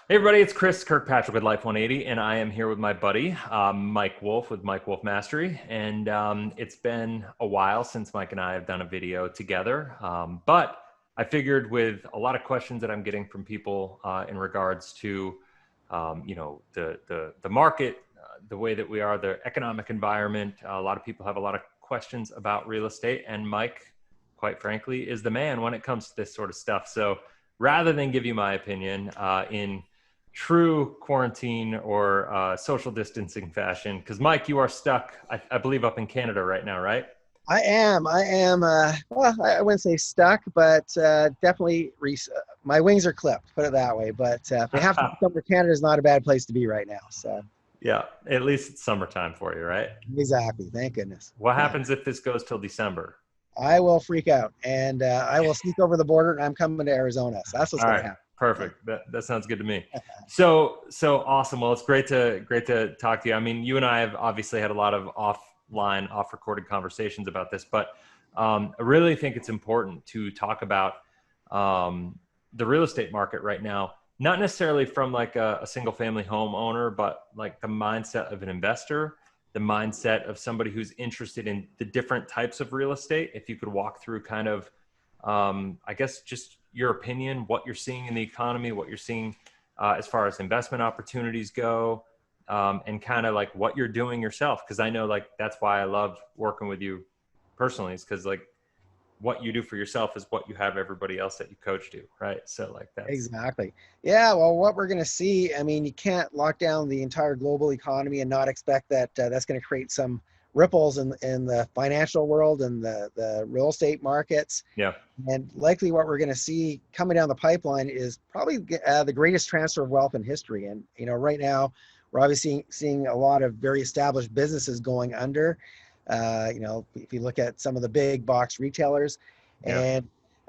Hey everybody, it's Chris Kirkpatrick with Life 180, and I am here with my buddy Mike Wolf with Mike Wolf Mastery. And it's been a while since Mike and I have done a video together, but I figured with a lot of questions that I'm getting from people in regards to, the market, the way that we are, the economic environment. A lot of people have a lot of questions about real estate, and Mike, quite frankly, is the man when it comes to this sort of stuff. So rather than give you my opinion in true quarantine or social distancing fashion, because Mike, you are stuck, I believe, up in Canada right now, right? Well, I wouldn't say stuck, but definitely my wings are clipped, put it that way. But if we have to come to Canada, is not a bad place to be right now. So Yeah, at least it's summertime for you, right? exactly. Thank goodness. What Yeah. happens if this goes till December? I will freak out and I will sneak over the border and I'm coming to Arizona. So that's what's All going to right, happen. Yeah. perfect. That sounds good to me. So awesome. Well, it's great to talk to you. I mean, you and I have obviously had a lot of offline, off recorded conversations about this, but I really think it's important to talk about the real estate market right now. Not necessarily from like a single family home owner, but like the mindset of an investor, the mindset of somebody who's interested in the different types of real estate. If you could walk through kind of I guess just your opinion, what you're seeing in the economy, what you're seeing as far as investment opportunities go, and kind of like what you're doing yourself. Because I know like that's why I love working with you personally, is because like what you do for yourself is what you have everybody else that you coach do, right? So like that's Exactly. Yeah. Well, what we're going to see, I mean, you can't lock down the entire global economy and not expect that that's going to create some ripples in the financial world and the real estate markets. yeah, And likely what we're going to see coming down the pipeline is probably the greatest transfer of wealth in history. And, right now we're obviously seeing a lot of very established businesses going under. If you look at some of the big box retailers yeah,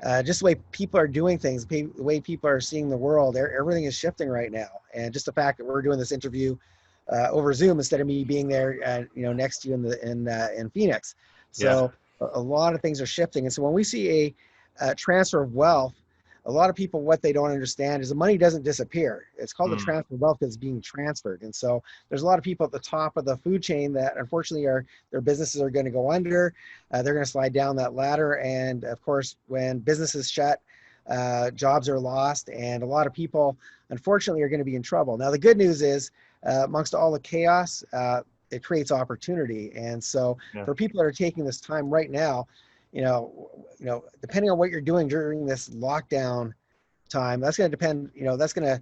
and just the way people are doing things, the way people are seeing the world, everything is shifting right now. And just the fact that we're doing this interview over Zoom instead of me being there, next to you in Phoenix. yeah. So a lot of things are shifting. And so when we see a transfer of wealth, a lot of people, what they don't understand is the money doesn't disappear. It's called the Mm, transfer of wealth because it's being transferred. And so there's a lot of people at the top of the food chain that unfortunately their businesses are going to go under. They're going to slide down that ladder. And of course, when businesses shut, jobs are lost, and a lot of people, unfortunately, are going to be in trouble. Now, the good news is, amongst all the chaos, it creates opportunity. And so, yeah. for people that are taking this time right now, depending on what you're doing during this lockdown time, that's going to depend. That's going to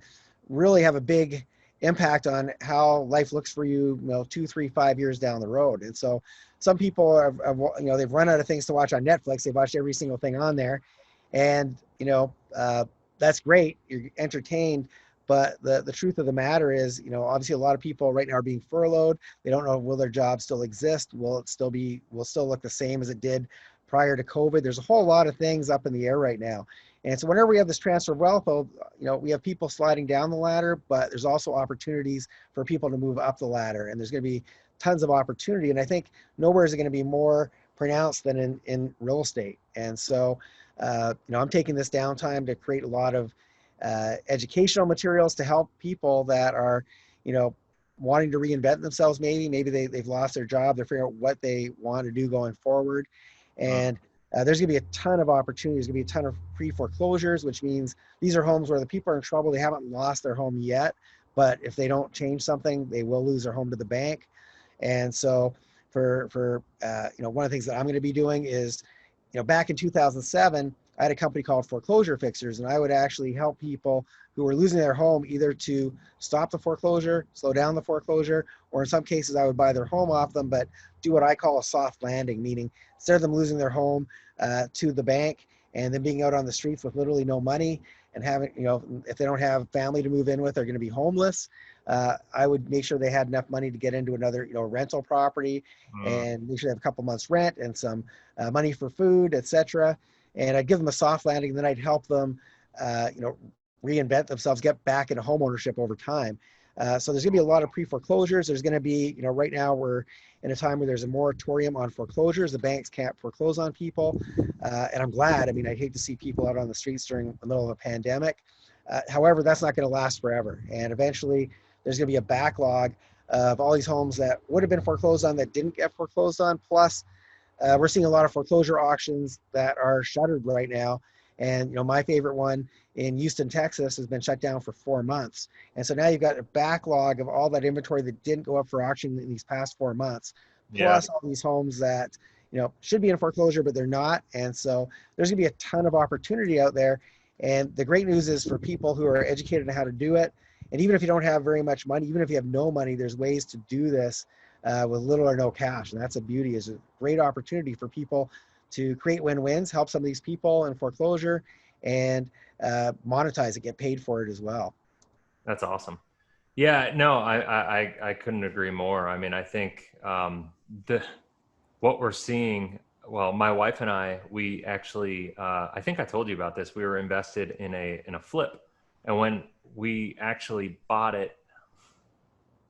really have a big impact on how life looks for you. 2, 3, 5 years down the road. And so, some people they've run out of things to watch on Netflix. They've watched every single thing on there, and that's great. You're entertained. But the truth of the matter is, obviously a lot of people right now are being furloughed. They don't know, will their job still exist? Will still look the same as it did prior to COVID? There's a whole lot of things up in the air right now. And so whenever we have this transfer of wealth, we have people sliding down the ladder, but there's also opportunities for people to move up the ladder. And there's going to be tons of opportunity. And I think nowhere is it going to be more pronounced than in real estate. And so, I'm taking this downtime to create a lot of educational materials to help people that are, wanting to reinvent themselves. Maybe they've lost their job. They're figuring out what they want to do going forward. Mm, And there's going to be a ton of opportunities. There's going to be a ton of pre-foreclosures, which means these are homes where the people are in trouble. They haven't lost their home yet, but if they don't change something, they will lose their home to the bank. And so one of the things that I'm going to be doing is, back in 2007, I had a company called Foreclosure Fixers, and I would actually help people who were losing their home either to stop the foreclosure, slow down the foreclosure, or in some cases I would buy their home off them, but do what I call a soft landing, meaning instead of them losing their home to the bank and then being out on the streets with literally no money and having, if they don't have family to move in with, they're going to be homeless. I would make sure they had enough money to get into another, rental property mm. and make sure they have a couple months rent and some money for food, etc. And I'd give them a soft landing, and then I'd help them, reinvent themselves, get back into home ownership over time. So there's going to be a lot of pre-foreclosures. There's going to be, right now we're in a time where there's a moratorium on foreclosures. The banks can't foreclose on people. And I'm glad. I mean, I'd hate to see people out on the streets during the middle of a pandemic. However, that's not going to last forever. And eventually there's going to be a backlog of all these homes that would have been foreclosed on that didn't get foreclosed on. Plus, we're seeing a lot of foreclosure auctions that are shuttered right now. And, you know, my favorite one in Houston, Texas has been shut down for 4 months. And so now you've got a backlog of all that inventory that didn't go up for auction in these past 4 months, plus all these homes that, you know, should be in foreclosure, but they're not. And so there's going to be a ton of opportunity out there. And the great news is for people who are educated on how to do it, and even if you don't have very much money, even if you have no money, there's ways to do this with little or no cash. And that's a beauty, is a great opportunity for people to create win-wins, help some of these people in foreclosure, and monetize it, get paid for it as well. That's awesome. Yeah, no, I couldn't agree more. I mean, I think what we're seeing, well, my wife and I, we actually, I think I told you about this. We were invested in a flip, and when we actually bought it,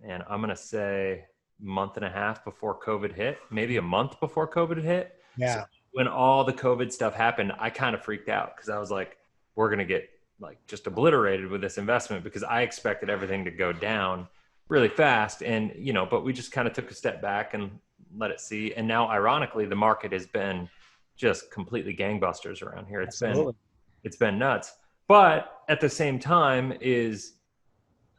and I'm gonna say month and a half before COVID hit, maybe a month before COVID hit. Yeah. So when all the COVID stuff happened, I kind of freaked out because I was like, we're gonna get like just obliterated with this investment, because I expected everything to go down really fast. And, you know, but we just kind of took a step back and let it see. And now, ironically, the market has been just completely gangbusters around here. It's been nuts. But at the same time, is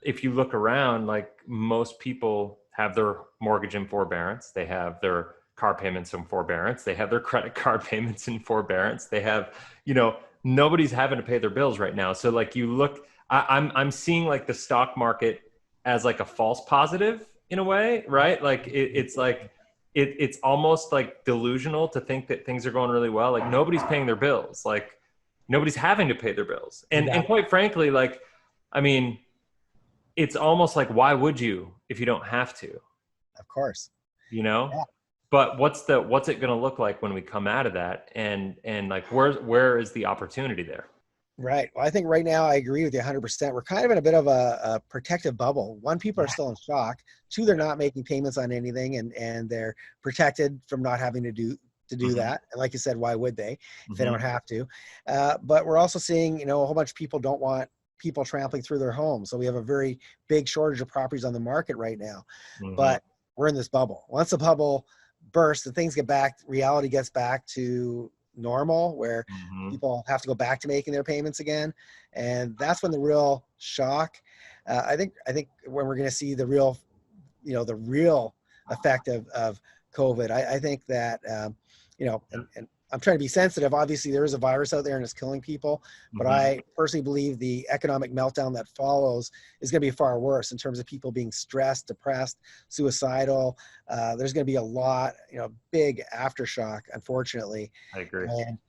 if you look around, like, most people have their mortgage in forbearance, they have their car payments in forbearance, they have their credit card payments in forbearance, they have, you know, nobody's having to pay their bills right now. So like, you look, I'm seeing like the stock market as like a false positive in a way, right? Like it's like, it's almost like delusional to think that things are going really well. Like, nobody's paying their bills. Like, nobody's having to pay their bills. And quite frankly, like, I mean, it's almost like, why would you if you don't have to? Of course. You know? Yeah. But what's it going to look like when we come out of that? And like, where is the opportunity there? Right. Well, I think right now I agree with you 100%. We're kind of in a bit of a protective bubble. One, people are still in shock. Two, they're not making payments on anything, and they're protected from not having to do that. And like you said, why would they if they don't have to? But we're also seeing, you know, a whole bunch of people don't want people trampling through their homes. So we have a very big shortage of properties on the market right now. But we're in this bubble. Once the bubble bursts and things get back, reality gets back to normal, where people have to go back to making their payments again, and that's when the real shock, I think when we're going to see the real, you know, the real effect of COVID. I think that you know, and I'm trying to be sensitive. Obviously, there is a virus out there and it's killing people, but I personally believe the economic meltdown that follows is going to be far worse in terms of people being stressed, depressed, suicidal. There's going to be a lot, you know, big aftershock, unfortunately. I agree. And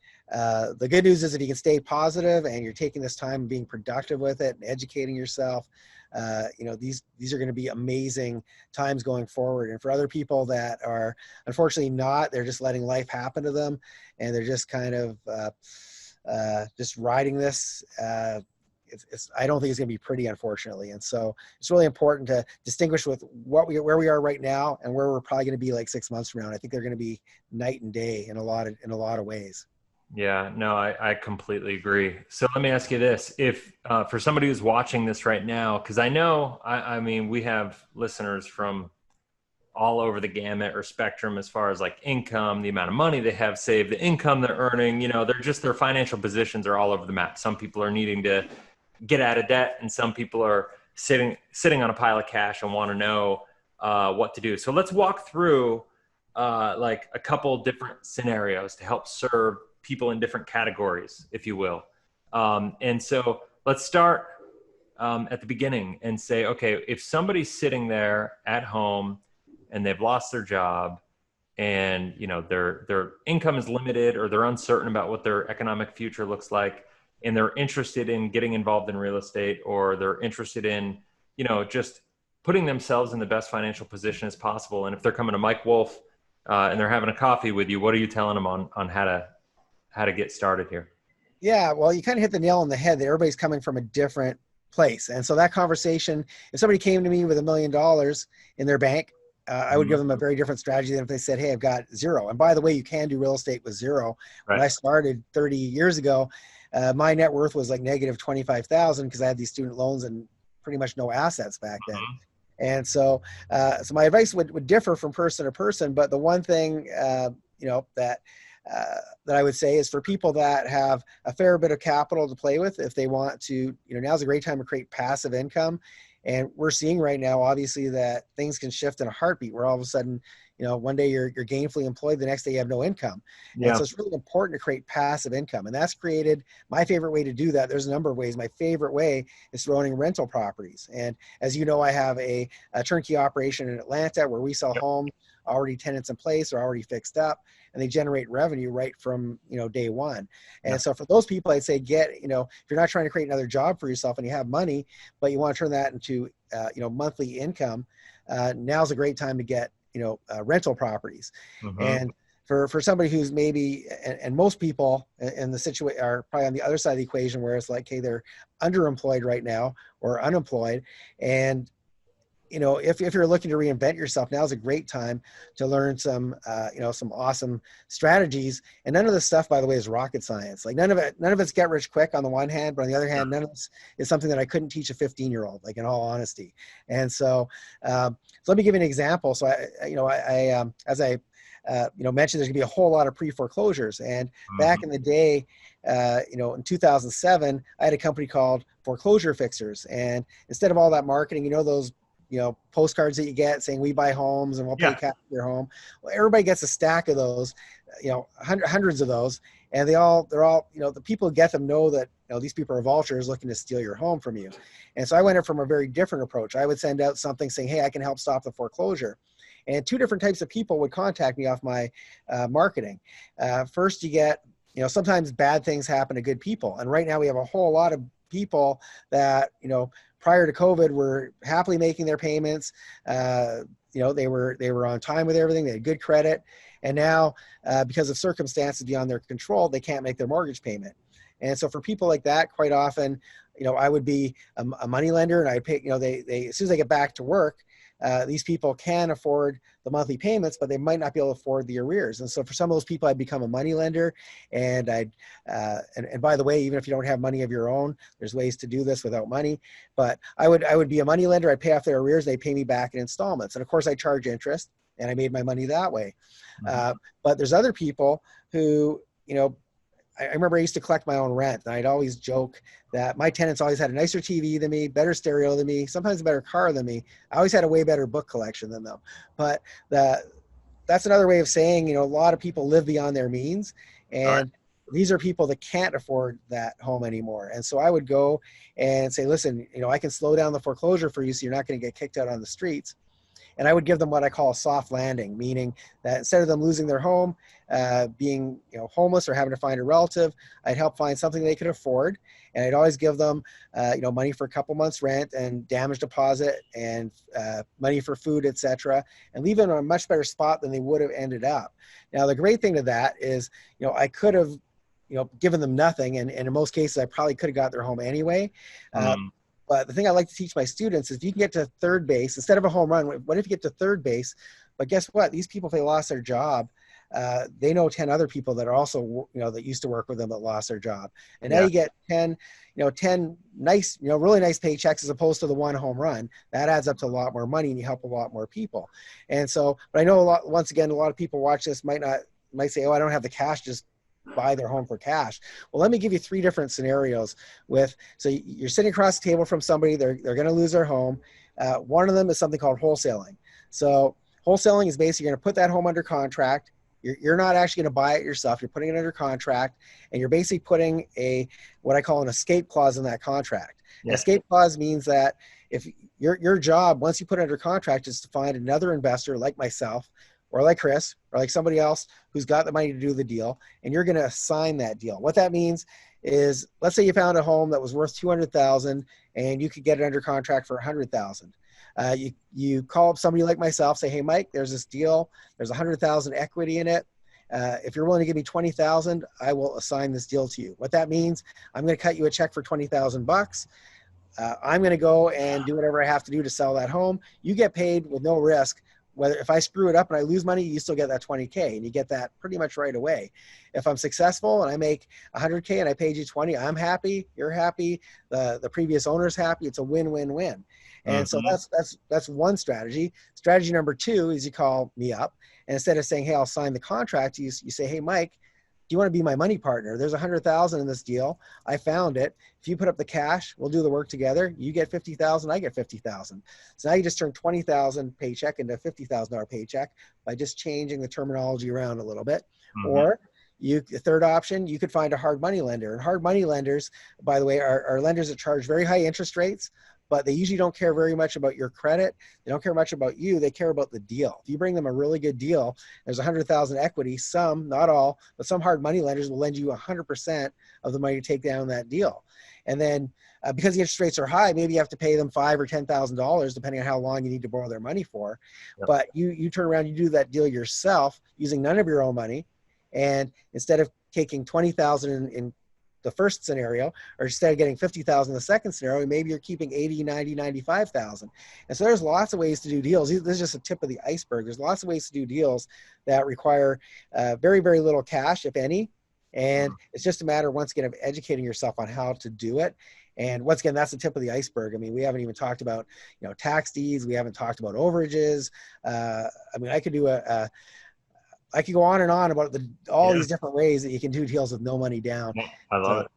the good news is, if you can stay positive and you're taking this time and being productive with it and educating yourself, you know, these are going to be amazing times going forward. And for other people that are unfortunately not, they're just letting life happen to them, and they're just kind of just riding this. I don't think it's going to be pretty, unfortunately. And so it's really important to distinguish with where we are right now and where we're probably going to be like 6 months from now. And I think they're going to be night and day in a lot of ways. Yeah, no, I completely agree. So let me ask you this. If for somebody who's watching this right now, because I know, I mean, we have listeners from all over the gamut or spectrum as far as like income, the amount of money they have saved, the income they're earning, you know, their financial positions are all over the map. Some people are needing to get out of debt, and some people are sitting on a pile of cash and want to know what to do. So let's walk through like a couple different scenarios to help serve people in different categories, if you will. And so let's start at the beginning and say, okay, if somebody's sitting there at home and they've lost their job, and, you know, their income is limited, or they're uncertain about what their economic future looks like, and they're interested in getting involved in real estate, or they're interested in, you know, just putting themselves in the best financial position as possible. And if they're coming to Mike Wolf and they're having a coffee with you, what are you telling them on how to get started here? Yeah, well, you kind of hit the nail on the head that everybody's coming from a different place. And so that conversation, if somebody came to me with $1 million in their bank, I would give them a very different strategy than if they said, hey, I've got zero. And by the way, you can do real estate with zero. Right. When I started 30 years ago, my net worth was like negative 25,000 because I had these student loans and pretty much no assets back then. And so, so my advice would differ from person to person. But the one thing, that I would say is for people that have a fair bit of capital to play with, if they want to, now's a great time to create passive income. And we're seeing right now, obviously, that things can shift in a heartbeat, where all of a sudden, one day you're gainfully employed, the next day you have no income. Yeah. And so it's really important to create passive income. And that's created, my favorite way to do that, there's a number of ways. My favorite way is through owning rental properties. And as you know, I have a turnkey operation in Atlanta where we sell homes, already tenants in place or already fixed up, and they generate revenue right from, day one. And so for those people, I'd say if you're not trying to create another job for yourself and you have money, but you want to turn that into, monthly income, now's a great time to get, rental properties. And for somebody who's maybe, and most people in the situation are probably on the other side of the equation where it's like, hey, they're underemployed right now or unemployed. And, if you're looking to reinvent yourself, now's a great time to learn some awesome strategies. And none of this stuff, by the way, is rocket science. Like none of it's get rich quick on the one hand, but on the other hand, none of this is something that I couldn't teach a 15-year-old, like in all honesty. And so, so let me give you an example. So as I mentioned, there's gonna be a whole lot of pre-foreclosures. And back in the day, in 2007, I had a company called Foreclosure Fixers. And instead of all that marketing, those postcards that you get saying we buy homes and we'll pay cash for your home. Well, everybody gets a stack of those, hundreds of those. And they're all, the people who get them know that, these people are vultures looking to steal your home from you. And so I went in from a very different approach. I would send out something saying, hey, I can help stop the foreclosure. And two different types of people would contact me off my marketing. First, you get, sometimes bad things happen to good people. And right now we have a whole lot of people that, prior to COVID were happily making their payments. They were on time with everything. They had good credit. And now because of circumstances beyond their control, they can't make their mortgage payment. And so for people like that, quite often, I would be a money lender, and I'd pay, they as soon as they get back to work, these people can afford the monthly payments, but they might not be able to afford the arrears. And so for some of those people, I'd become a money lender. And and by the way, even if you don't have money of your own, there's ways to do this without money. But I would be a money lender. I'd pay off their arrears. They pay me back in installments. And of course I charge interest, and I made my money that way. But there's other people who, I remember I used to collect my own rent, and I'd always joke that my tenants always had a nicer TV than me, better stereo than me, sometimes a better car than me. I always had a way better book collection than them. But that's another way of saying, a lot of people live beyond their means, and these are people that can't afford that home anymore. And so I would go and say, listen, I can slow down the foreclosure for you so you're not going to get kicked out on the streets. And I would give them what I call a soft landing, meaning that instead of them losing their home, being homeless or having to find a relative, I'd help find something they could afford. And I'd always give them money for a couple months rent and damage deposit and money for food, etc., and leave them in a much better spot than they would have ended up. Now, the great thing to that is, I could have given them nothing, and in most cases I probably could have got their home anyway. But the thing I like to teach my students is if you can get to third base, instead of a home run, what if you get to third base? But guess what? These people, if they lost their job, they know 10 other people that are also, that used to work with them that lost their job. And now you get 10 nice, really nice paychecks as opposed to the one home run. That adds up to a lot more money, and you help a lot more people. And so, but I know once again, a lot of people watch this might say, oh, I don't have the cash, just buy their home for cash. Well, let me give you three different scenarios so you're sitting across the table from somebody, they're going to lose their home. One of them is something called wholesaling. So wholesaling is basically going to put that home under contract. You're not actually going to buy it yourself. You're putting it under contract, and you're basically putting what I call an escape clause in that contract. Yeah. An escape clause means that if your job, once you put it under contract, is to find another investor like myself, or like Chris, or like somebody else who's got the money to do the deal, and you're going to assign that deal. What that means is, let's say you found a home that was worth $200,000 and you could get it under contract for $100,000. You call up somebody like myself, say, hey, Mike, there's this deal. There's $100,000 equity in it. If you're willing to give me $20,000, I will assign this deal to you. What that means, I'm going to cut you a check for $20,000. I'm going to go and do whatever I have to do to sell that home. You get paid with no risk whether if I screw it up and I lose money, you still get that 20K, and you get that pretty much right away. If I'm successful and I make 100K and I paid you 20, I'm happy, you're happy, the previous owner's happy. It's a win-win-win. And so that's one strategy. Strategy number two is you call me up, and instead of saying, hey, I'll sign the contract, you say, hey, Mike, do you want to be my money partner? There's 100,000 in this deal. I found it. If you put up the cash, we'll do the work together. You get 50,000, I get 50,000. So now you just turn 20,000 paycheck into a $50,000 paycheck by just changing the terminology around a little bit. Or the third option, you could find a hard money lender. And hard money lenders, by the way, are lenders that charge very high interest rates, but they usually don't care very much about your credit. They don't care much about you. They care about the deal. If you bring them a really good deal, there's 100,000 equity. Some, not all, but some hard money lenders will lend you 100% of the money to take down that deal. And then because the interest rates are high, maybe you have to pay them $5,000 or $10,000 depending on how long you need to borrow their money for. Yep. But you turn around, you do that deal yourself using none of your own money. And instead of taking 20,000 in the first scenario, or instead of getting 50,000 in the second scenario, maybe you're keeping 80, 90, 95,000. And so there's lots of ways to do deals. This is just a tip of the iceberg. There's lots of ways to do deals that require very, very little cash, if any. And it's just a matter, once again, of educating yourself on how to do it. And once again, that's the tip of the iceberg. I mean, we haven't even talked about, tax deeds. We haven't talked about overages. I mean, I could go on and on about all these different ways that you can do deals with no money down. I love it.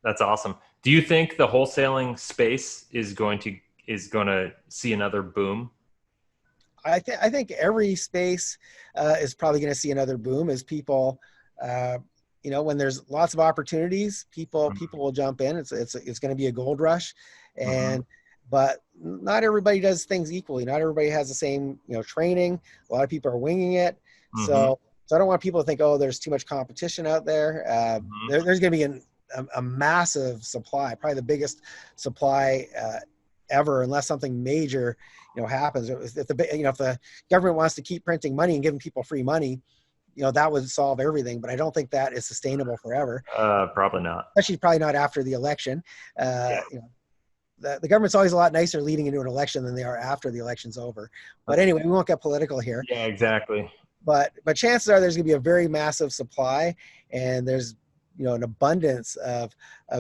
That's awesome. Do you think the wholesaling space is going to see another boom? I think every space is probably going to see another boom as people, when there's lots of opportunities, people will jump in. It's going to be a gold rush, but not everybody does things equally. Not everybody has the same training. A lot of people are winging it. So I don't want people to think, oh, there's too much competition out there. There's going to be a massive supply, probably the biggest supply ever, unless something major, happens. If the government wants to keep printing money and giving people free money, that would solve everything. But I don't think that is sustainable forever. Probably not. Especially probably not after the election. The government's always a lot nicer leading into an election than they are after the election's over. But anyway, we won't get political here. Yeah, exactly. But chances are there's going to be a very massive supply, and there's an abundance of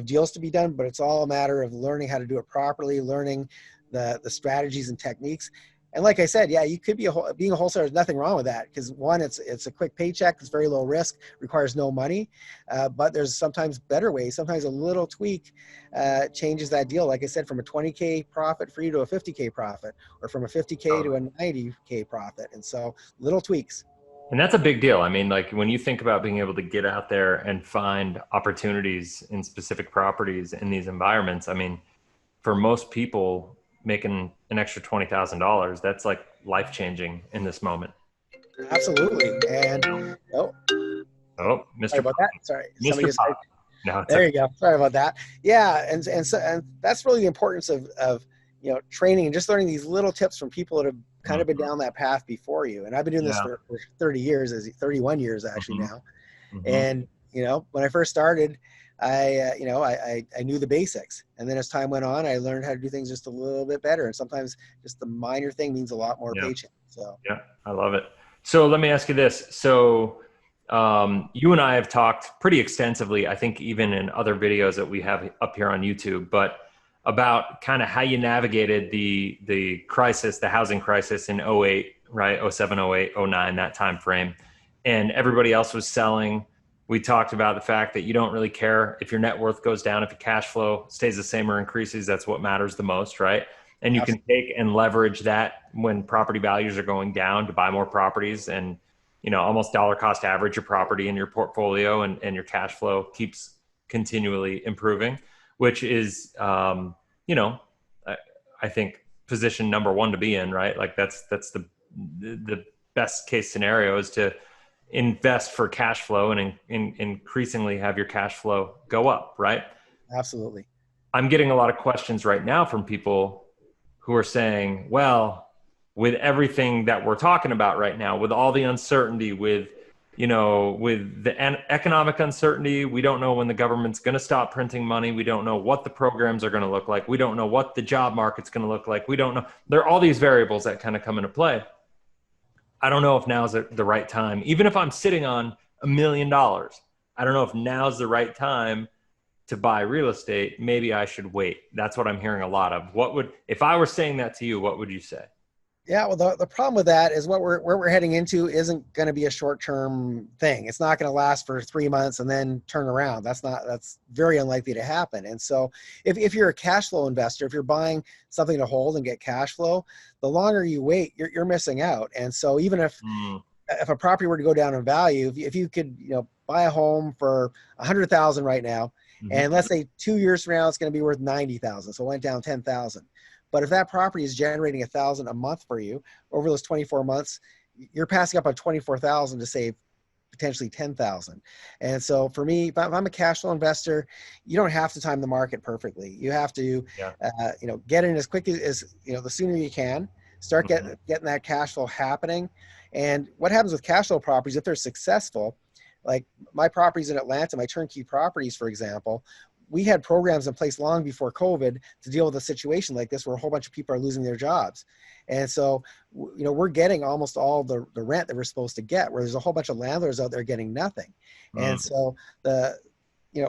deals to be done. But it's all a matter of learning how to do it properly, learning the strategies and techniques. And like I said, you could be being a wholesaler. There's nothing wrong with that, because one, it's a quick paycheck, it's very low risk, requires no money. But there's sometimes better ways. Sometimes a little tweak changes that deal. Like I said, from a 20K profit for you to a 50K profit, or from a 50K to a 90K profit. And so little tweaks. And that's a big deal. I mean, like when you think about being able to get out there and find opportunities in specific properties in these environments, I mean, for most people, making an extra $20,000, that's like life-changing in this moment. Absolutely. And Mr. Sorry about that. Sorry. Mr. Pop. No, there you go. Sorry about that. Yeah. And that's really the importance of training and just learning these little tips from people that have kind of been down that path before you. And I've been doing this for 31 years actually now. And, when I first started, I knew the basics. And then as time went on, I learned how to do things just a little bit better. And sometimes just the minor thing means a lot more patience. So, yeah, I love it. So let me ask you this. So you and I have talked pretty extensively, I think even in other videos that we have up here on YouTube, but about kind of how you navigated the crisis, the housing crisis in 08, right? 07, 08, 09, that time frame. And everybody else was selling. We talked about the fact that you don't really care if your net worth goes down, if your cash flow stays the same or increases. That's what matters the most, right? And you can take and leverage that when property values are going down to buy more properties and, almost dollar cost average your property in your portfolio, and your cash flow keeps continually improving, which is, I think position number one to be in, right? Like that's the best case scenario is to invest for cash flow and increasingly have your cash flow go up, right? Absolutely. I'm getting a lot of questions right now from people who are saying, well, with everything that we're talking about right now, with all the uncertainty, with the economic uncertainty, we don't know when the government's going to stop printing money. We don't know what the programs are going to look like. We don't know what the job market's going to look like. We don't know. There are all these variables that kind of come into play. I don't know if now's the right time. Even if I'm sitting on $1 million, I don't know if now's the right time to buy real estate. Maybe I should wait. That's what I'm hearing a lot of. If I were saying that to you, what would you say? Yeah, well, the problem with that is where we're heading into isn't going to be a short-term thing. It's not going to last for 3 months and then turn around. That's very unlikely to happen. And so if you're a cash flow investor, if you're buying something to hold and get cash flow, the longer you wait, you're missing out. And so even if a property were to go down in value, if you could, buy a home for 100,000 right now, and let's say 2 years from now, it's going to be worth 90,000. So it went down 10,000. But if that property is generating 1,000 a month for you over those 24 months, you're passing up on 24,000 to save potentially 10,000. And so for me, if I'm a cash flow investor, you don't have to time the market perfectly. You have to, Yeah. Get in as quick as the sooner you can. Start getting that cash flow happening. And what happens with cash flow properties, if they're successful, like my properties in Atlanta, my turnkey properties, for example, we had programs in place long before COVID to deal with a situation like this where a whole bunch of people are losing their jobs. And so, we're getting almost all the rent that we're supposed to get, where there's a whole bunch of landlords out there getting nothing. And so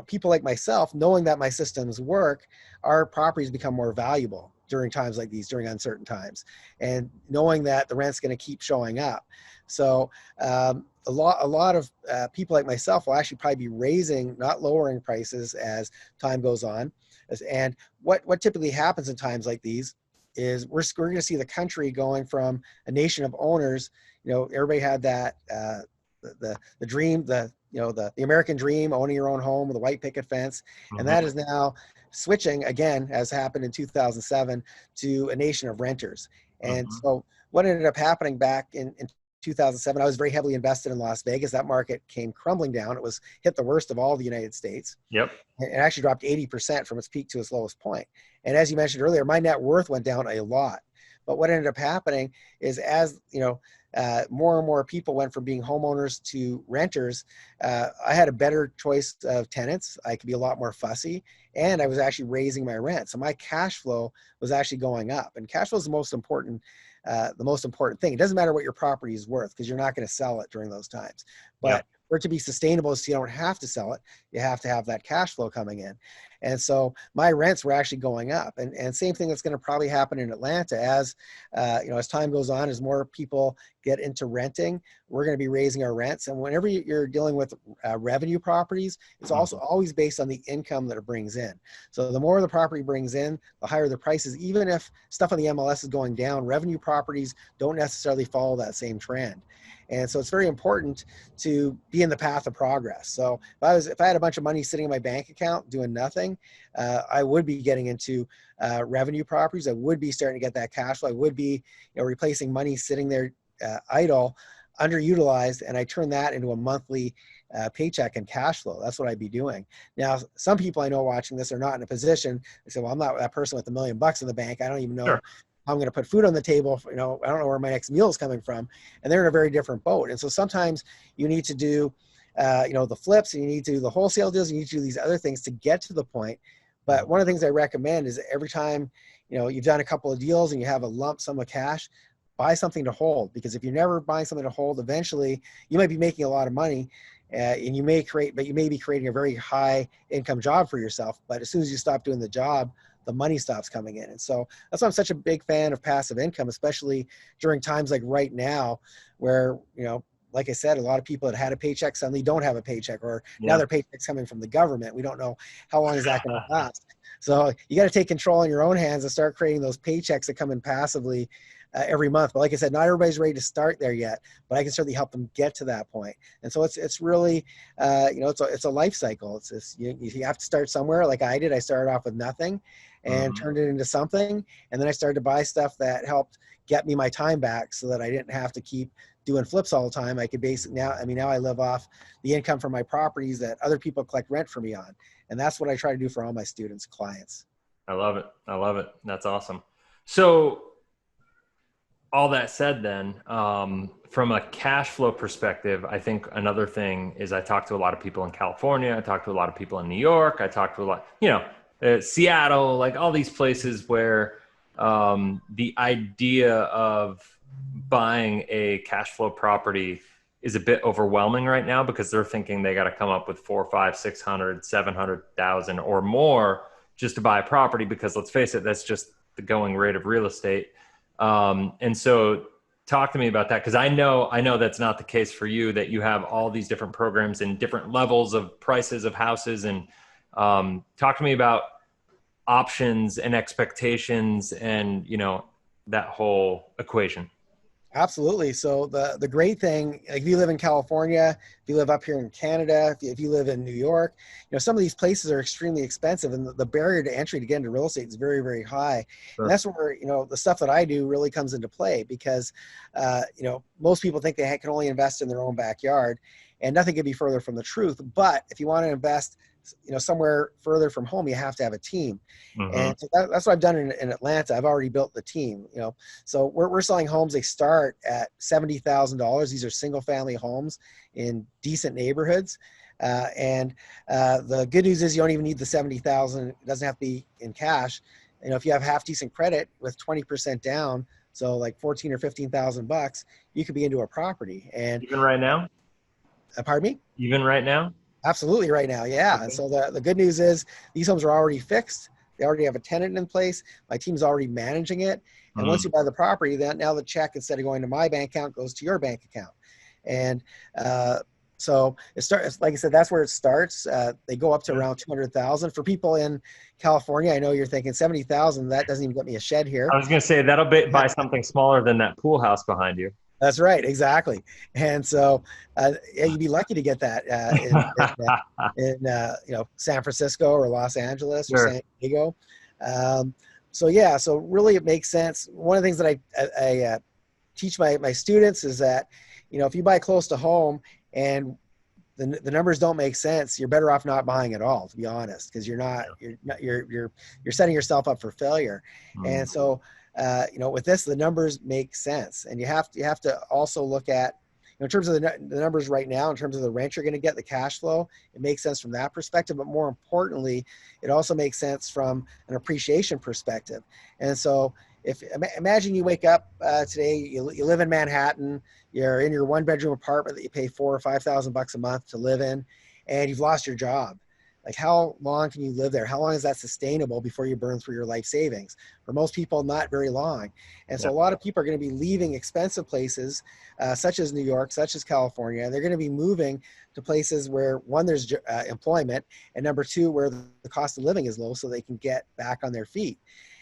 people like myself, knowing that my systems work, our properties become more valuable during times like these, during uncertain times, and knowing that the rent's going to keep showing up. So a lot of people like myself will actually probably be raising, not lowering prices as time goes on. And what typically happens in times like these is we're going to see the country going from a nation of owners. Everybody had that the dream, the American dream, owning your own home with a white picket fence, and that is now switching again, as happened in 2007, to a nation of renters. And so what ended up happening back in 2007, I was very heavily invested in Las Vegas. That market came crumbling down. It was hit the worst of all the United States. Yep. It actually dropped 80% from its peak to its lowest point. And as you mentioned earlier, my net worth went down a lot. But what ended up happening is, as more and more people went from being homeowners to renters, I had a better choice of tenants. I could be a lot more fussy, and I was actually raising my rent. So my cash flow was actually going up. And cash flow is the most important thing. It doesn't matter what your property is worth, because you're not going to sell it during those times. But for it to be sustainable, so you don't have to sell it, you have to have that cash flow coming in. And so my rents were actually going up. And same thing that's going to probably happen in Atlanta as time goes on, as more people get into renting, we're going to be raising our rents. And whenever you're dealing with revenue properties, it's also always based on the income that it brings in. So the more the property brings in, the higher the prices. Even if stuff on the MLS is going down, revenue properties don't necessarily follow that same trend. And so it's very important to be in the path of progress. So if I had a bunch of money sitting in my bank account doing nothing, I would be getting into revenue properties. I would be starting to get that cash flow. I would be replacing money sitting there idle, underutilized, and I turn that into a monthly paycheck and cash flow. That's what I'd be doing. Now, some people I know watching this are not in a position. They say, well, I'm not that person with $1 million in the bank. I don't even know. Sure. I'm going to put food on the table. I don't know where my next meal is coming from. And they're in a very different boat. And so sometimes you need to do, the flips, and you need to do the wholesale deals. You need to do these other things to get to the point. But one of the things I recommend is every time, you've done a couple of deals and you have a lump sum of cash, buy something to hold. Because if you're never buying something to hold, eventually you might be making a lot of money, and you may be creating a very high income job for yourself. But as soon as you stop doing the job, the money stops coming in. And so that's why I'm such a big fan of passive income, especially during times like right now, where, like I said, a lot of people that had a paycheck suddenly don't have a paycheck, or now their paycheck's coming from the government. We don't know how long is that going to last. So you got to take control in your own hands and start creating those paychecks that come in passively every month. But like I said, not everybody's ready to start there yet, but I can certainly help them get to that point. And so it's really, it's a life cycle. You have to start somewhere. Like I did, I started off with nothing and turned it into something. And then I started to buy stuff that helped get me my time back, so that I didn't have to keep doing flips all the time. I could now I live off the income from my properties that other people collect rent for me on. And that's what I try to do for all my students, clients. I love it. That's awesome. So all that said then, from a cash flow perspective, I think another thing is I talk to a lot of people in California. I talk to a lot of people in New York. I talk to a lot, Seattle, like all these places where the idea of buying a cash flow property is a bit overwhelming right now because they're thinking they got to come up with 4, 5, 600, 700,000 or more just to buy a property, because let's face it, that's just the going rate of real estate. And so talk to me about that, because I know that's not the case for you, that you have all these different programs and different levels of prices of houses. And talk to me about options and expectations and, that whole equation. Absolutely. So the great thing, like if you live in California, if you live up here in Canada, if you live in New York, some of these places are extremely expensive, and the barrier to entry to get into real estate is very, very high. Sure. And that's where, the stuff that I do really comes into play, because, most people think they can only invest in their own backyard, and nothing could be further from the truth. But if you want to invest, somewhere further from home, you have to have a team. Mm-hmm. And so that's what I've done in Atlanta. I've already built the team, so we're selling homes. They start at $70,000. These are single family homes in decent neighborhoods. And the good news is you don't even need the 70,000. It doesn't have to be in cash. If you have half decent credit with 20% down, so like 14 or 15,000 bucks, you could be into a property. And even right now, pardon me? Even right now? Absolutely, right now, yeah. Okay. And so the good news is these homes are already fixed. They already have a tenant in place. My team's already managing it. And once you buy the property, then now the check, instead of going to my bank account, goes to your bank account. And so it starts, like I said, that's where it starts. They go up to around 200,000 for people in California. I know you're thinking 70,000. That doesn't even get me a shed here. I was going to say that'll buy something smaller than that pool house behind you. That's right, exactly. And so you'd be lucky to get that in San Francisco or Los Angeles. Sure. Or San Diego. So really it makes sense. One of the things that I teach my students is that, if you buy close to home and the numbers don't make sense, you're better off not buying at all, to be honest, because you're setting yourself up for failure. And so with this, the numbers make sense, and you have to also look at, in terms of the numbers right now, in terms of the rent you're going to get, the cash flow, it makes sense from that perspective. But more importantly, it also makes sense from an appreciation perspective. And so, imagine you wake up today, you live in Manhattan, you're in your 1-bedroom apartment that you pay $4,000 or $5,000 a month to live in, and you've lost your job. Like, how long can you live there? How long is that sustainable before you burn through your life savings? For most people, not very long. And so a lot of people are going to be leaving expensive places, such as New York, such as California, and they're going to be moving to places where, one, there's employment, and number two, where the cost of living is low, so they can get back on their feet.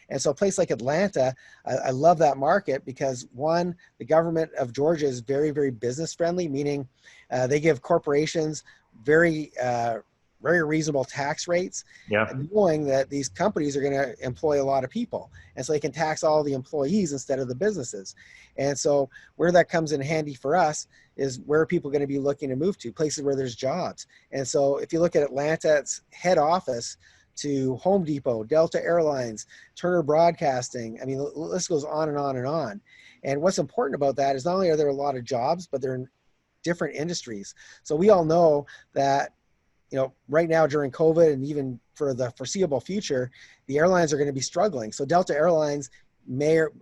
And so a place like Atlanta, I love that market because, one, the government of Georgia is very, very business friendly, meaning they give corporations very reasonable tax rates, knowing that these companies are going to employ a lot of people. And so they can tax all the employees instead of the businesses. And so where that comes in handy for us is where are people going to be looking to move to? Places where there's jobs. And so if you look at Atlanta, its head office to Home Depot, Delta Airlines, Turner Broadcasting, I mean, the list goes on and on and on. And what's important about that is not only are there a lot of jobs, but they're in different industries. So we all know that, right now during COVID and even for the foreseeable future, the airlines are going to be struggling. So Delta Airlines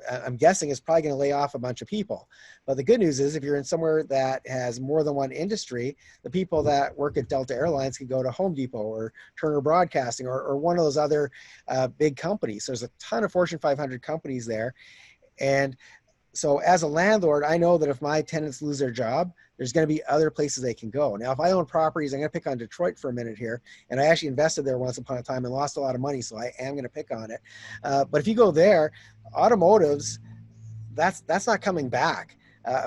I'm guessing, is probably going to lay off a bunch of people. But the good news is, if you're in somewhere that has more than one industry, the people that work at Delta Airlines can go to Home Depot or Turner Broadcasting or one of those other big companies. There's a ton of Fortune 500 companies there. And so as a landlord, I know that if my tenants lose their job, there's going to be other places they can go. Now, if I own properties, I'm going to pick on Detroit for a minute here. And I actually invested there once upon a time and lost a lot of money, so I am going to pick on it. But if you go there, automotives, that's not coming back.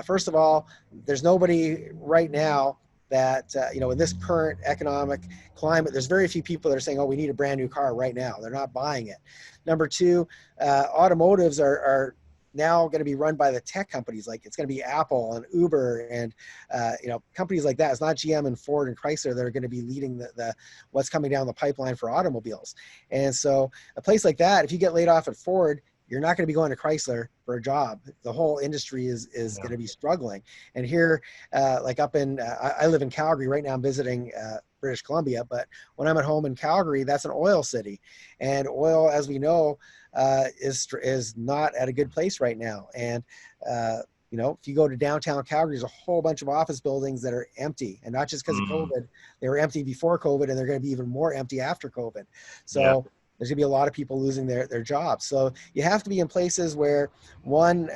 First of all, there's nobody right now that, in this current economic climate, there's very few people that are saying, oh, we need a brand new car right now. They're not buying it. Number two, automotives are now going to be run by the tech companies. Like, it's going to be Apple and Uber and companies like that. It's not GM and Ford and Chrysler that are going to be leading the what's coming down the pipeline for automobiles. And so a place like that, if you get laid off at Ford, you're not going to be going to Chrysler for a job. The whole industry is going to be struggling. And here, like up in, I live in Calgary right now. I'm visiting British Columbia, but when I'm at home in Calgary, that's an oil city, and oil, as we know, is not at a good place right now. And if you go to downtown Calgary, there's a whole bunch of office buildings that are empty, and not just because of Mm, COVID. They were empty before COVID, and they're going to be even more empty after COVID. yeah. So there's going to be a lot of people losing their jobs. So you have to be in places where, one,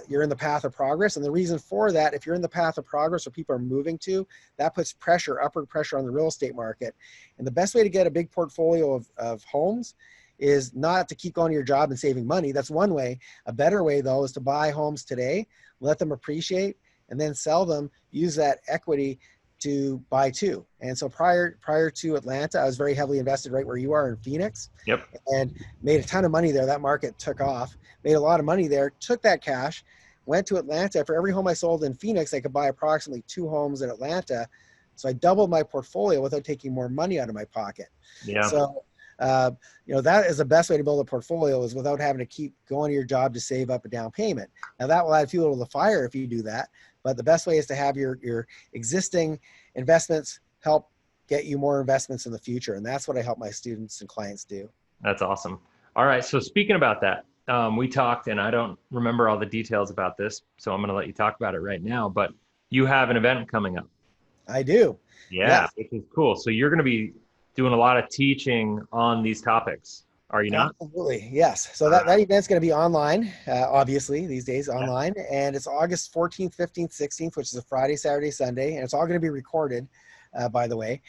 you're in the path of progress. And the reason for that, if you're in the path of progress or people are moving to, that puts upward pressure on the real estate market. And the best way to get a big portfolio of homes is not to keep going to your job and saving money. That's one way. A better way, though, is to buy homes today, let them appreciate, and then sell them, use that equity to buy two. And so prior to Atlanta, I was very heavily invested right where you are in Phoenix, Yep. and made a ton of money there. That market took off, made a lot of money there, took that cash, went to Atlanta. For every home I sold in Phoenix, I could buy approximately 2 homes in Atlanta. So I doubled my portfolio without taking more money out of my pocket. Yeah. So, that is the best way to build a portfolio, is without having to keep going to your job to save up a down payment. Now that will add fuel to the fire if you do that, but the best way is to have your existing investments help get you more investments in the future. And that's what I help my students and clients do. That's awesome. All right. So speaking about that, we talked, and I don't remember all the details about this, so I'm going to let you talk about it right now. But you have an event coming up. I do. Yeah, Yes. which is cool. So you're going to be doing a lot of teaching on these topics, are you not? Absolutely. Yes. So that event's going to be online, obviously these days Yeah. online, and it's August 14th, 15th, 16th, which is a Friday, Saturday, Sunday. And it's all going to be recorded, by the way.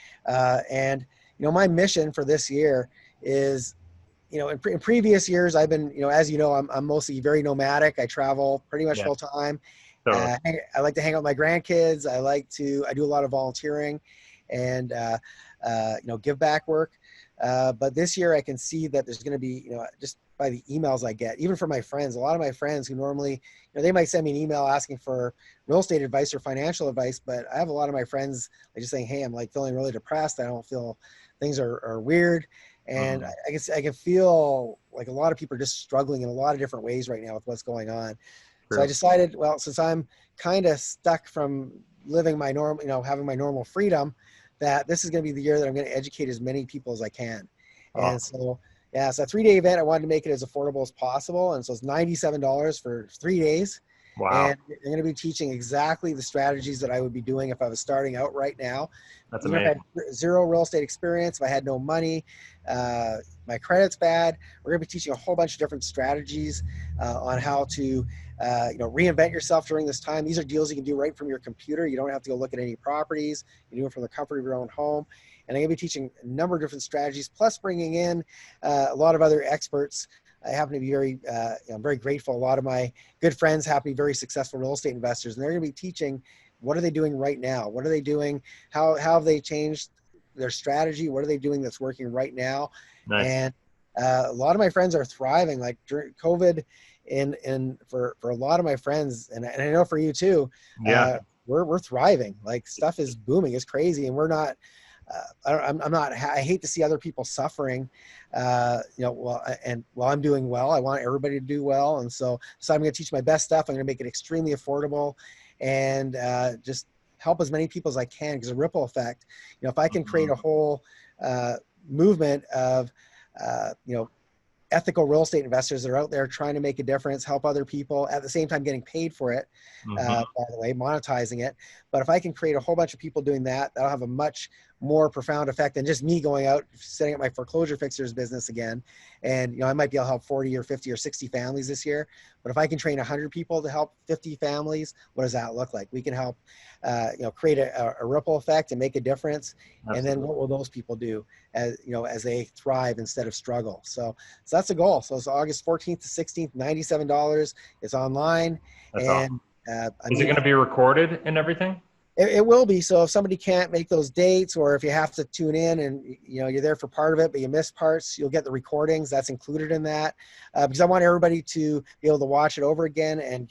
And, my mission for this year is, in previous years, I've been, as you know, I'm mostly very nomadic. I travel pretty much Yeah. full time. Totally. I like to hang out with my grandkids. I do a lot of volunteering and, give back work. But this year I can see that there's going to be, just by the emails I get, even from my friends, a lot of my friends who normally, they might send me an email asking for real estate advice or financial advice, but I have a lot of my friends like just saying, hey, I'm like feeling really depressed. I don't feel things are weird. And Mm, I guess I can feel like a lot of people are just struggling in a lot of different ways right now with what's going on. So I true. decided, well, since I'm kind of stuck from living my normal, having my normal freedom, that this is going to be the year that I'm going to educate as many people as I can. And Awesome. so, yeah, it's a 3-day event. I wanted to make it as affordable as possible. And so it's $97 for 3 days. Wow. And I'm going to be teaching exactly the strategies that I would be doing if I was starting out right now. That's Even if I amazing. had zero real estate experience, if I had no money, my credit's bad, we're going to be teaching a whole bunch of different strategies on how to, reinvent yourself during this time. These are deals you can do right from your computer. You don't have to go look at any properties. You do it from the comfort of your own home. And I'm going to be teaching a number of different strategies, plus bringing in a lot of other experts. I happen to be I'm very grateful. A lot of my good friends happen to be very successful real estate investors, and they're going to be teaching what are they doing right now? What are they doing? How have they changed their strategy? What are they doing that's working right now? Nice. And a lot of my friends are thriving. Like during COVID, and for a lot of my friends, and I know for you too, Yeah. we're thriving. Like stuff is booming. It's crazy, and we're not. I'm not. I hate to see other people suffering. While I'm doing well, I want everybody to do well, and so I'm going to teach my best stuff. I'm going to make it extremely affordable, and just help as many people as I can, because a ripple effect. If I can create Mhm. a whole movement of, uh, you know, ethical real estate investors that are out there trying to make a difference, help other people, at the same time getting paid for it, Mhm. by the way, monetizing it. But if I can create a whole bunch of people doing that, that'll have a much more profound effect than just me going out, setting up my foreclosure fixers business again. And, I might be able to help 40 or 50 or 60 families this year. But if I can train 100 people to help 50 families, what does that look like? We can help, create a ripple effect and make a difference. And then Absolutely. what will those people do as they thrive instead of struggle? So that's the goal. So it's August 14th to 16th, $97. It's online. That's awesome. And I'm Is it going meeting. to be recorded and everything? It will be. So if somebody can't make those dates, or if you have to tune in and you're there for part of it, but you miss parts, you'll get the recordings. That's included in that, because I want everybody to be able to watch it over again and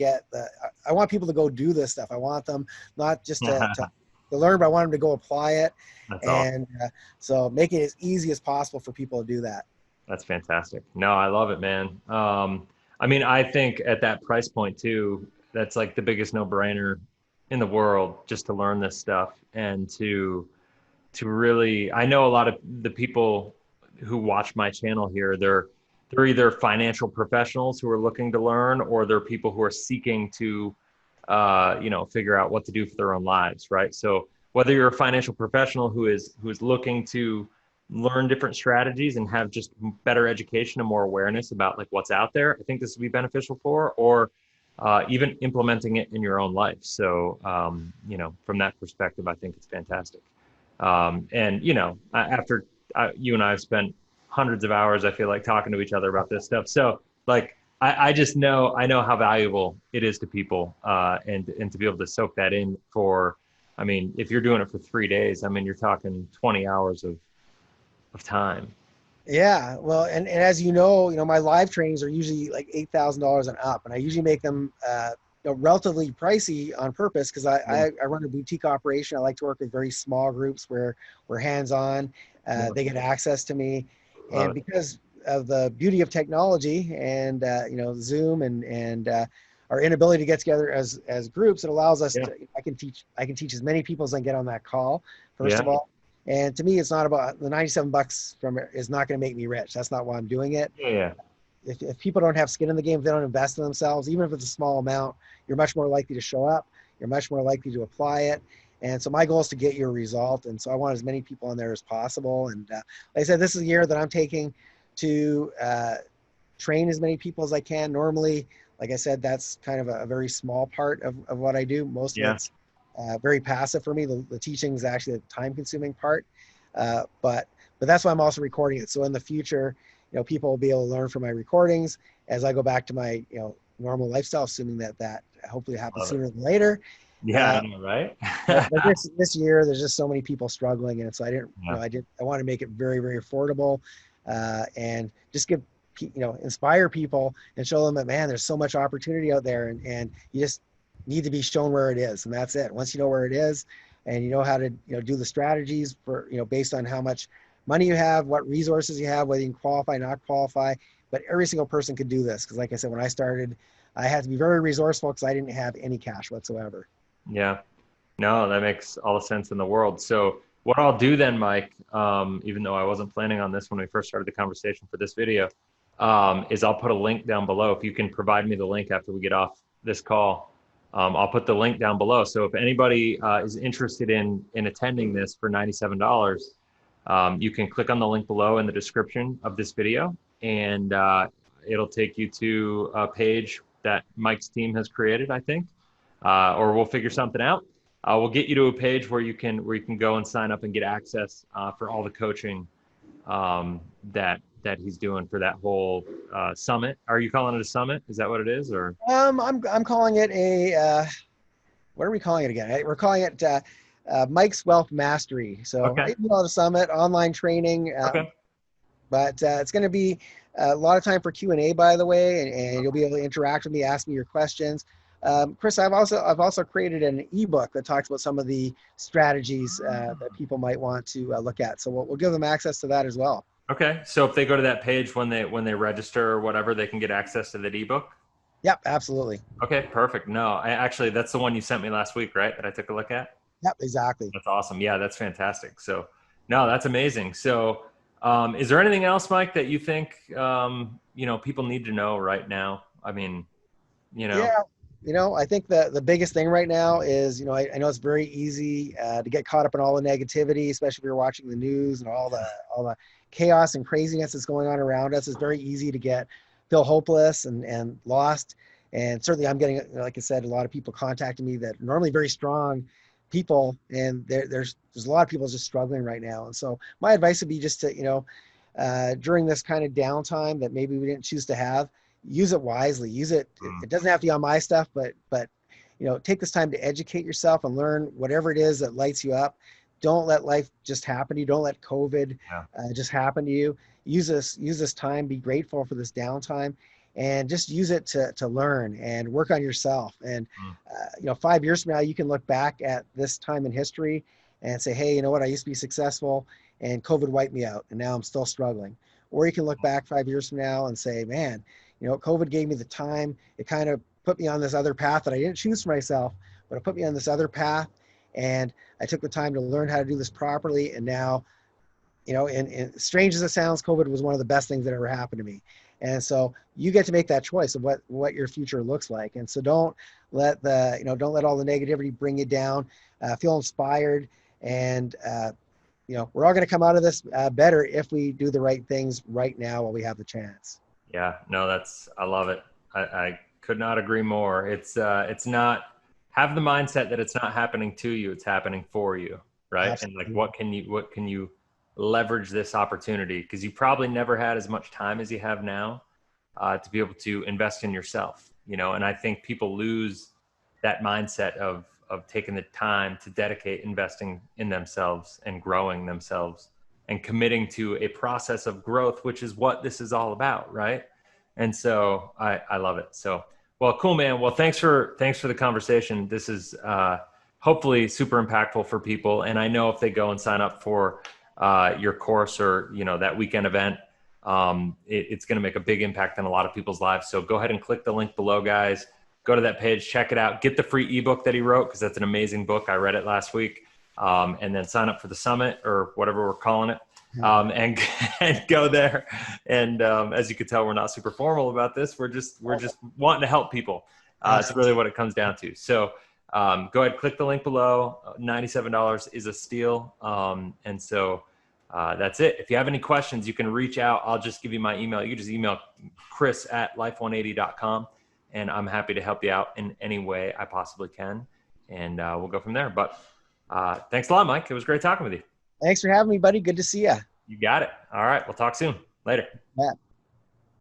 I want people to go do this stuff. I want them not just to learn, but I want them to go apply it. That's awesome. And so make it as easy as possible for people to do that. That's fantastic. No, I love it, man. I mean, I think at that price point too, that's like the biggest no-brainer in the world, just to learn this stuff and to really. I know a lot of the people who watch my channel here, they're either financial professionals who are looking to learn, or they're people who are seeking to figure out what to do for their own lives, right? So whether you're a financial professional who is looking to learn different strategies and have just better education and more awareness about like what's out there, I think this would be beneficial for, or even implementing it in your own life. So, from that perspective, I think it's fantastic. And, after you and I have spent hundreds of hours, I feel like talking to each other about this stuff. So like, I just know, I know how valuable it is to people, and to be able to soak that in for, I mean, if you're doing it for 3 days, I mean, you're talking 20 hours of time. Yeah, well, and as my live trainings are usually like $8,000 and up, and I usually make them relatively pricey on purpose because I run a boutique operation. I like to work with very small groups where we're hands-on. They get access to me, Love and it. because of the beauty of technology and Zoom and our inability to get together as groups, it allows us Yeah. to. I can teach as many people as I get on that call. First Yeah. of all. And to me, it's not about the $97 from it is not going to make me rich. That's not why I'm doing it. Yeah. Yeah. If people don't have skin in the game, if they don't invest in themselves, even if it's a small amount, you're much more likely to show up. You're much more likely to apply it. And so my goal is to get your result. And so I want as many people on there as possible. And like I said, this is a year that I'm taking to train as many people as I can. Normally, like I said, that's kind of a very small part of what I do. Most of Yeah. it's very passive for me. The teaching is actually the time-consuming part, but that's why I'm also recording it. So in the future, people will be able to learn from my recordings as I go back to my normal lifestyle, assuming that hopefully happens Love it. sooner than later. Yeah, I know, right? But this year, there's just so many people struggling, and so Yeah. I want to make it very, very affordable, and just inspire people and show them that, man, there's so much opportunity out there, and you just need to be shown where it is, and that's it. Once you know where it is, and you know how to do the strategies for based on how much money you have, what resources you have, whether you can qualify, not qualify, but every single person could do this. Because like I said, when I started, I had to be very resourceful because I didn't have any cash whatsoever. Yeah. No, that makes all the sense in the world. So what I'll do then, Mike, even though I wasn't planning on this when we first started the conversation for this video, is I'll put a link down below. If you can provide me the link after we get off this call, I'll put the link down below. So if anybody is interested in attending this for $97, you can click on the link below in the description of this video, and it'll take you to a page that Mike's team has created, I think, or we'll figure something out. We'll get you to a page where you can go and sign up and get access for all the coaching that he's doing for that whole summit. Are you calling it a summit? Is that what it is, or? I'm calling it a what are we calling it again? We're calling it Mike's Wealth Mastery. So Okay. you call it a summit, online training, Okay. but it's going to be a lot of time for Q&A, by the way, and you'll be able to interact with me, ask me your questions. Chris, I've also created an ebook that talks about some of the strategies that people might want to look at. So we'll give them access to that as well. Okay. So if they go to that page when they register or whatever, they can get access to that ebook. Yep, absolutely. Okay, perfect. No, actually that's the one you sent me last week, right? That I took a look at. Yep, exactly. That's awesome. Yeah, that's fantastic. So, no, that's amazing. So, is there anything else, Mike, that you think people need to know right now? I mean, Yeah, I think the biggest thing right now is, I know it's very easy to get caught up in all the negativity, especially if you're watching the news and all the chaos and craziness that's going on around us. It's very easy to feel hopeless and lost. And certainly I'm getting, like I said, a lot of people contacting me that are normally very strong people, and there's a lot of people just struggling right now. And so my advice would be just to, during this kind of downtime that maybe we didn't choose to have, use it wisely. Use it. It doesn't have to be on my stuff, but take this time to educate yourself and learn whatever it is that lights you up. Don't let life just happen to you. Don't let COVID just happen to you. Use this time. Be grateful for this downtime, and just use it to learn and work on yourself. And 5 years from now, you can look back at this time in history and say, hey, you know what? I used to be successful, and COVID wiped me out, and now I'm still struggling. Or you can look back 5 years from now and say, man, COVID gave me the time. It kind of put me on this other path that I didn't choose for myself, but it put me on this other path. And I took the time to learn how to do this properly. And now, and strange as it sounds, COVID was one of the best things that ever happened to me. And so you get to make that choice of what your future looks like. And so don't let don't let all the negativity bring you down. Feel inspired, and we're all going to come out of this better if we do the right things right now while we have the chance. Yeah, no, I love it. I could not agree more. It's not, have the mindset that it's not happening to you, it's happening for you, right? Absolutely. And like, what can you leverage this opportunity? Because you probably never had as much time as you have now to be able to invest in yourself, and I think people lose that mindset of taking the time to dedicate investing in themselves and growing themselves and committing to a process of growth, which is what this is all about, right? And so I love it. So, well, cool, man. Well, thanks for the conversation. This is hopefully super impactful for people. And I know if they go and sign up for your course or that weekend event, it's going to make a big impact on a lot of people's lives. So go ahead and click the link below, guys. Go to that page, check it out, get the free ebook that he wrote, because that's an amazing book. I read it last week. And then sign up for the summit, or whatever we're calling it. And go there. And as you can tell, we're not super formal about this. We're just wanting to help people. It's really what it comes down to. So go ahead, click the link below. $97 is a steal. And so that's it. If you have any questions, you can reach out. I'll just give you my email. You can just email chris@life180.com, and I'm happy to help you out in any way I possibly can. And we'll go from there. But thanks a lot, Mike. It was great talking with you. Thanks for having me, buddy. Good to see you. You got it. All right. We'll talk soon. Later. Yeah.